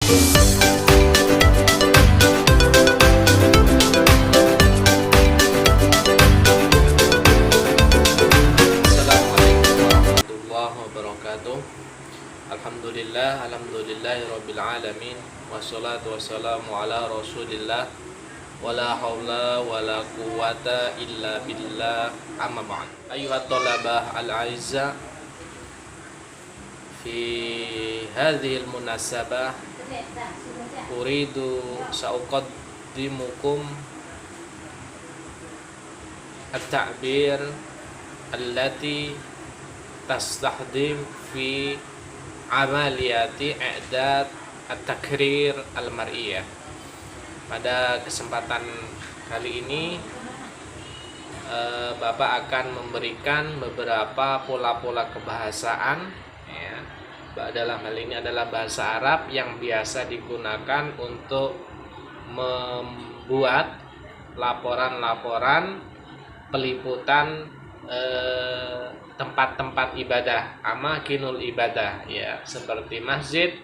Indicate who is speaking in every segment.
Speaker 1: warahmatullahi wabarakatuh. Alhamdulillahirabbil alamin. Wassalatu wassalamu ala Rasulillah. Wala haula wala quwata illa billah. Amma ba'd. Ayyuhat thalabah al-aizza, fi hadhil munasabah uridu sa'uqaddimukum at-ta'bir allati tastahdim fi amaliyati i'dad at-takrir al-mar'iyah. Pada kesempatan kali ini Bapak akan memberikan beberapa pola-pola kebahasaan ya. Dalam hal ini adalah bahasa Arab yang biasa digunakan untuk membuat laporan-laporan peliputan tempat-tempat ibadah, amakinul ibadah ya, seperti masjid,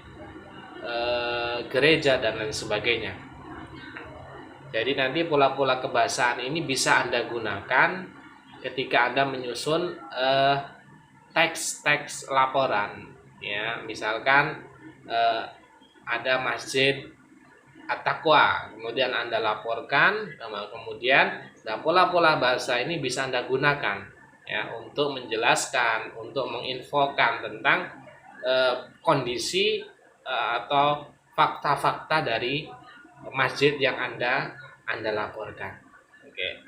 Speaker 1: gereja dan lain sebagainya. Jadi nanti pola-pola kebahasaan ini bisa Anda gunakan ketika Anda menyusun teks-teks laporan ya. Misalkan ada masjid At-Taqwa, kemudian Anda laporkan, kemudian pola-pola bahasa ini bisa Anda gunakan ya untuk menjelaskan, untuk menginfokan tentang kondisi atau fakta-fakta dari masjid yang Anda laporkan. Oke.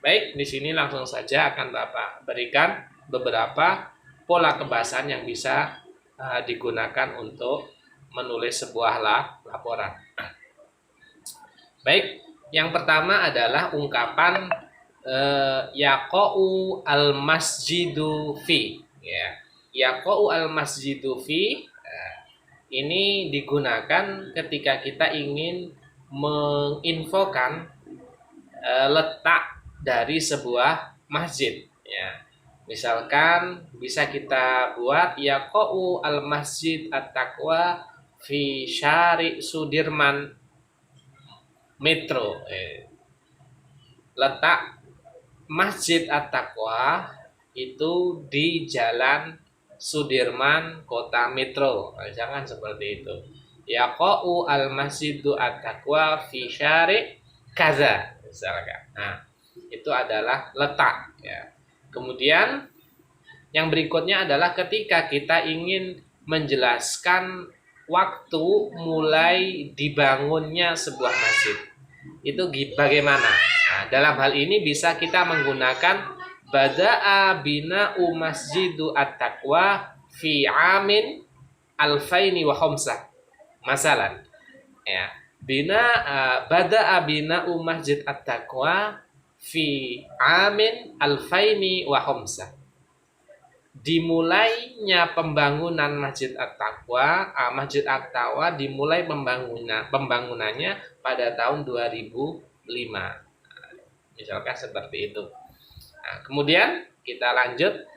Speaker 1: Baik, di sini langsung saja akan Bapak berikan beberapa pola kebahasaan yang bisa digunakan untuk menulis sebuah laporan. Baik, yang pertama adalah ungkapan yaqa'u al-masjidu fi ya. Yaqa'u al-masjidu fi ini digunakan ketika kita ingin menginfokan letak dari sebuah masjid ya. Misalkan bisa kita buat yaqa'u al-masjid at-taqwa fi syari' Sudirman Metro. Letak Masjid At-Taqwa itu di Jalan Sudirman, Kota Metro. Jangan seperti itu. Yaqa'u al-masjidu at-taqwa fi syari' kaza misalkan. Nah, itu adalah letak ya. Kemudian yang berikutnya adalah ketika kita ingin menjelaskan waktu mulai dibangunnya sebuah masjid. Itu bagaimana? Nah, dalam hal ini bisa kita menggunakan bada'a bina'u masjidu at-taqwa fi amin alfaini wa khamsah. Masalan ya, bada'a bina'u masjid at-taqwa fi amin alfaini wa khamsah. Dimulainya pembangunan Masjid At-Taqwa, Masjid At-Taqwa dimulai pembangunannya pada tahun 2005. Misalkan seperti itu. Nah, kemudian kita lanjut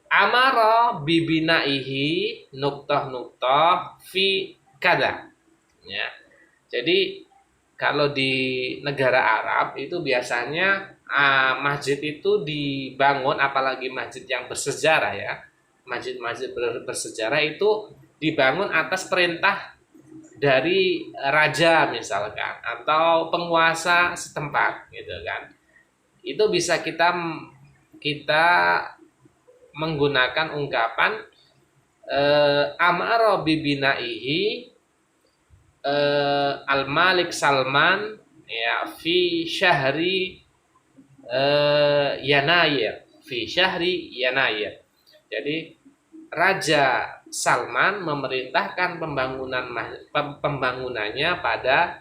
Speaker 1: amara bibinaihi nuktah fi kada ya. Jadi kalau di negara Arab itu biasanya masjid itu dibangun, apalagi masjid yang bersejarah ya. Masjid-masjid bersejarah itu dibangun atas perintah dari raja misalkan atau penguasa setempat gitu kan. Itu bisa kita menggunakan ungkapan amara bibinaihi al-Malik Salman ya fi syahri Yanayir, fi syahri Yanayir. Jadi Raja Salman memerintahkan pembangunannya pada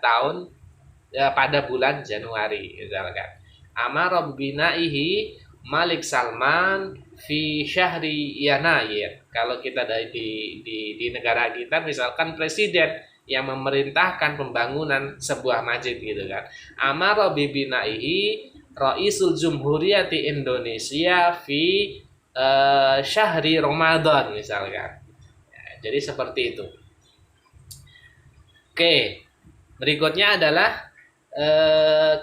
Speaker 1: bulan Januari misalkan. Amara binaihi Malik Salman fi syahri Yanayir. Kalau kita di negara kita misalkan presiden yang memerintahkan pembangunan sebuah masjid gitu kan. Amara binaihi Raisul Jumhuriyati Indonesia fi syahri Ramadan misalkan. jadi seperti itu. Oke, berikutnya adalah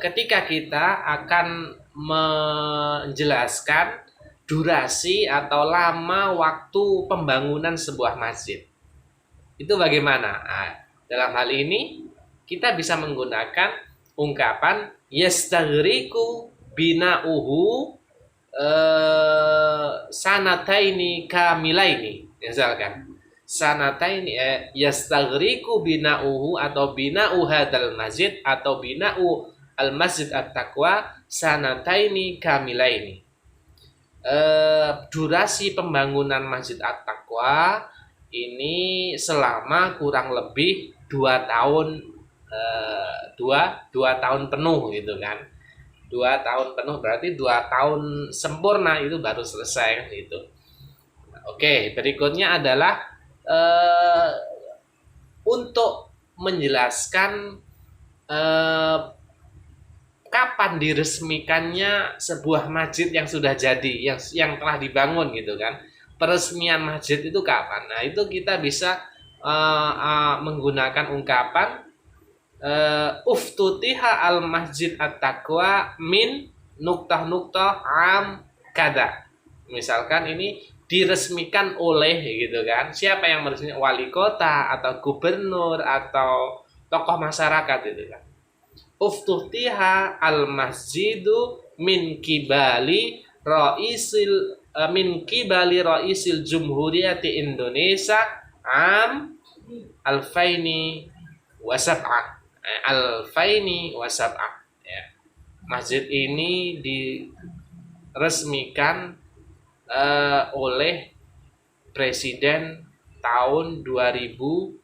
Speaker 1: ketika kita akan menjelaskan durasi atau lama waktu pembangunan sebuah masjid. Itu bagaimana? Nah, dalam hal ini kita bisa menggunakan ungkapan yastaghriqu bina'uhu sanataini kamilaini, misalkan sanataini yastaghriqu bina'uhu atau bina'u hadal masjid atau bina'u al masjid at-taqwa sanataini kamilaini. Durasi pembangunan masjid at-taqwa ini selama kurang lebih 2 tahun, 2 tahun penuh gitu kan. 2 tahun penuh berarti 2 tahun sempurna itu baru selesai gitu. Oke, berikutnya adalah untuk menjelaskan kapan diresmikannya sebuah masjid yang sudah jadi, yang telah dibangun gitu kan. Peresmian masjid itu kapan? Nah, itu kita bisa menggunakan ungkapan uftutiha al masjid at-taqwa min nuktah-nuktah am kada. Misalkan ini diresmikan oleh gitu kan. Siapa yang meresmikan? Wali kota atau gubernur atau tokoh masyarakat gitu kan. Uftutiha al masjidu min kibali raisil jumhuriyati Indonesia am alfaini wasab'ah ya. Masjid ini diresmikan oleh Presiden tahun 2007.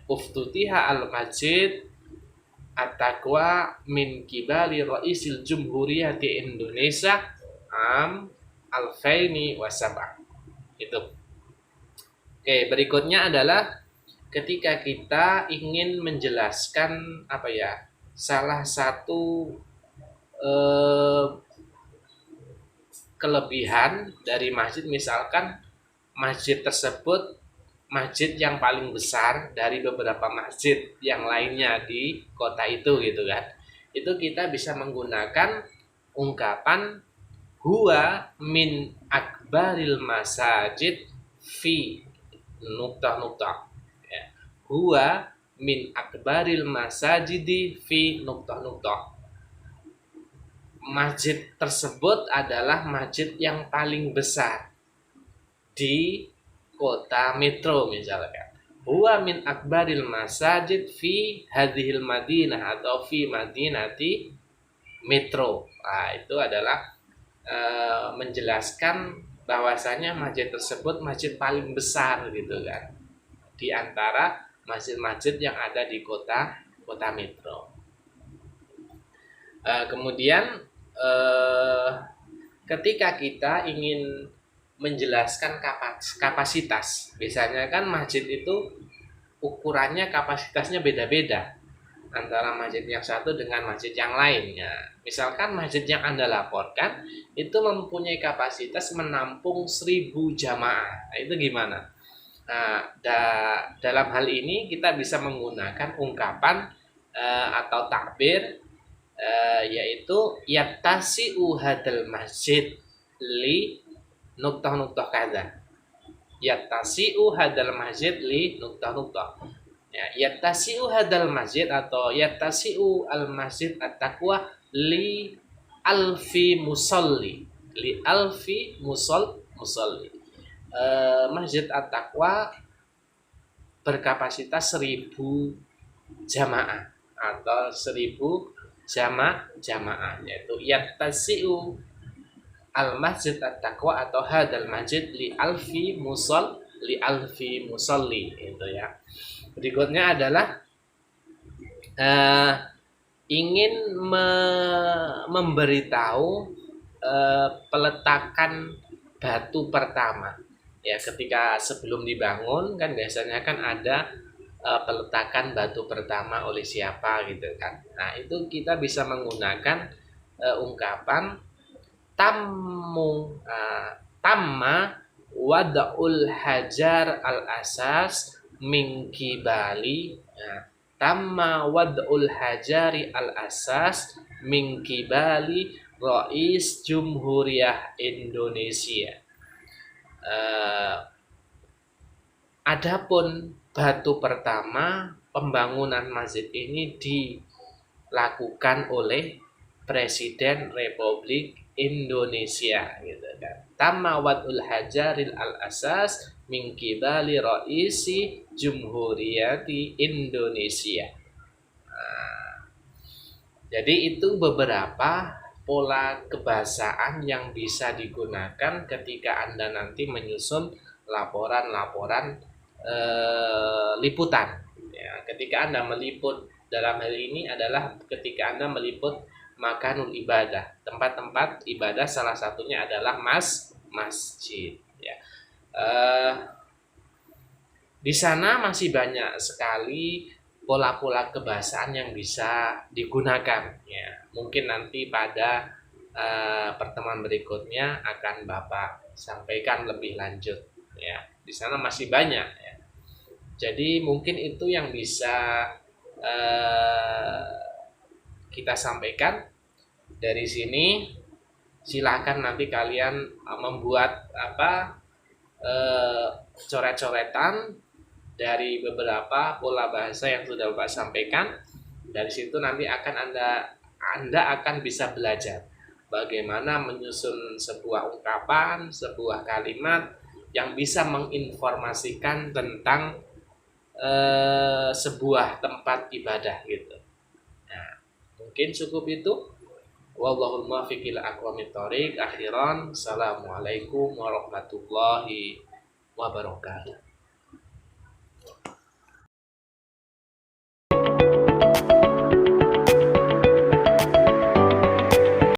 Speaker 1: Uftutiha al-masjid at-taqwa min kibali raisil jumhuriyati Indonesia am alfaini wasab'ah. Itu. Oke, berikutnya adalah ketika kita ingin menjelaskan salah satu kelebihan dari masjid, misalkan masjid tersebut masjid yang paling besar dari beberapa masjid yang lainnya di kota itu gitu kan. Itu kita bisa menggunakan ungkapan huwa min akbaril masajid fi nuktah-nuktah. Ya. Huwa min akbaril masajidi fi nuktah-nuktah. Masjid tersebut adalah masjid yang paling besar di kota metro misalkan. Huwa min akbaril masajid fi hadhil madinah atau fi madinati metro. Nah, itu adalah menjelaskan bahwasanya masjid tersebut masjid paling besar gitu kan di antara masjid-masjid yang ada di kota metro. Kemudian ketika kita ingin menjelaskan kapasitas, biasanya kan masjid itu ukurannya kapasitasnya beda-beda antara masjid yang satu dengan masjid yang lainnya. Misalkan masjid yang Anda laporkan itu mempunyai kapasitas menampung 1000 jamaah. Nah, itu gimana? Nah, dalam hal ini kita bisa menggunakan ungkapan atau takbir yaitu yattasi'u hadal masjid li nuktah-nuktah kada. Yattasi'u hadal masjid li nuktah-nuktah. Ya, yattasi'u hadal masjid atau yattasi'u al masjid at-taqwa li alfi musalli. Li alfi musalli. Masjid at-taqwa berkapasitas 1000 jamaah atau 1000 jamaah, yaitu yattasi'u al masjid at-taqwa atau hadal masjid li alfi musalli itu ya. Berikutnya adalah ingin memberitahu peletakan batu pertama. Ya, ketika sebelum dibangun kan biasanya kan ada peletakan batu pertama oleh siapa gitu kan. Nah, itu kita bisa menggunakan ungkapan tamma wad'ul hajar al asas min kibali. Nah, tamma wad'ul hajari al asas min kibali Rais Jumhuriyah Indonesia. Adapun batu pertama pembangunan masjid ini dilakukan oleh Presiden Republik Indonesia, gitu kan. Tamma wad'ul hajaril al asas min kibali Raisi Jumhuriyati Indonesia. Jadi itu beberapa pola kebahasaan yang bisa digunakan ketika Anda nanti menyusun laporan-laporan liputan. Ya, ketika Anda meliput, dalam hal ini adalah ketika Anda meliput makanul ibadah, tempat-tempat ibadah, salah satunya adalah masjid. Ya. Di sana masih banyak sekali pola-pola kebahasaan yang bisa digunakan. Ya, mungkin nanti pada pertemuan berikutnya akan Bapak sampaikan lebih lanjut. Ya, di sana masih banyak. Ya. Jadi mungkin itu yang bisa kita sampaikan dari sini. Silakan nanti kalian membuat coret-coretan dari beberapa pola bahasa yang sudah Bapak sampaikan. Dari situ nanti Anda akan bisa belajar bagaimana menyusun sebuah ungkapan, sebuah kalimat yang bisa menginformasikan tentang sebuah tempat ibadah gitu. Nah, mungkin cukup itu. Wallahul muwaffiq ila aqwamit thoriq. Akhiran, assalamualaikum warahmatullahi wabarakatuh.